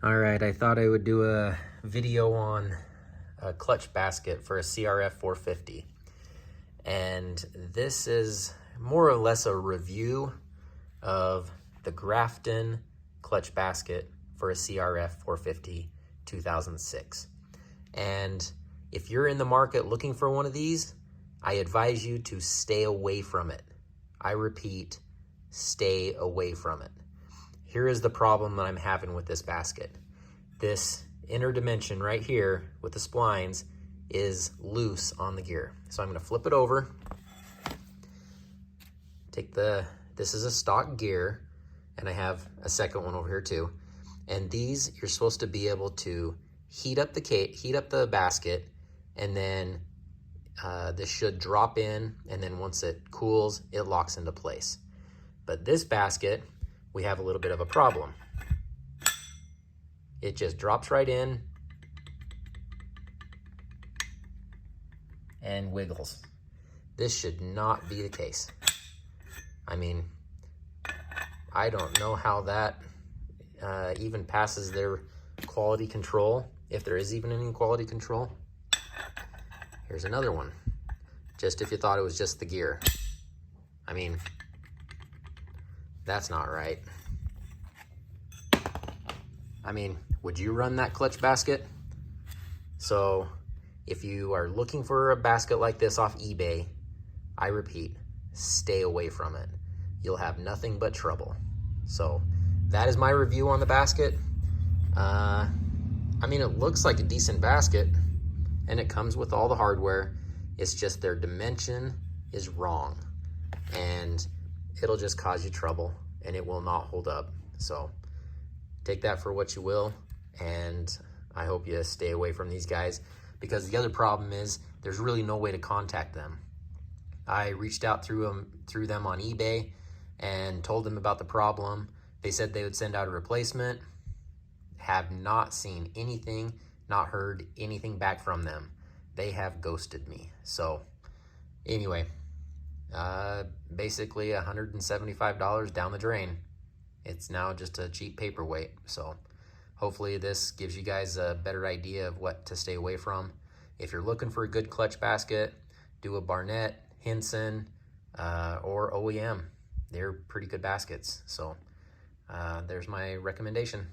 All right, I thought I would do a video on a clutch basket for a CRF450. And this is more or less a review of the Grafton clutch basket for a CRF450 2006. And if you're in the market looking for one of these, I advise you to stay away from it. I repeat, stay away from it. Here is the problem that I'm having with this basket. This inner dimension right here with the splines is loose on the gear. So I'm gonna flip it over. This is a stock gear, and I have a second one over here too. And these, you're supposed to be able to heat up the basket, and then this should drop in, and then once it cools, it locks into place. But this basket, we have a little bit of a problem. It just drops right in and wiggles. This should not be the case. I mean, I don't know how that even passes their quality control, if there is even any quality control. Here's another one, just if you thought it was just the gear. I mean, that's not right. I mean, would you run that clutch basket? So if you are looking for a basket like this off eBay, I repeat, stay away from it. You'll have nothing but trouble. So that is my review on the basket. I mean, it looks like a decent basket, and it comes with all the hardware. It's just their dimension is wrong, and it'll just cause you trouble, and it will not hold up. So take that for what you will, and I hope you stay away from these guys, because the other problem is there's really no way to contact them. I reached out through them on eBay and told them about the problem. They said they would send out a replacement. Have not seen anything, not heard anything back from them. They have ghosted me. So anyway, basically $175 down the drain. It's now just a cheap paperweight. So hopefully this gives you guys a better idea of what to stay away from. If you're looking for a good clutch basket, do a Barnett, Hinson, or OEM. They're pretty good baskets. So there's my recommendation.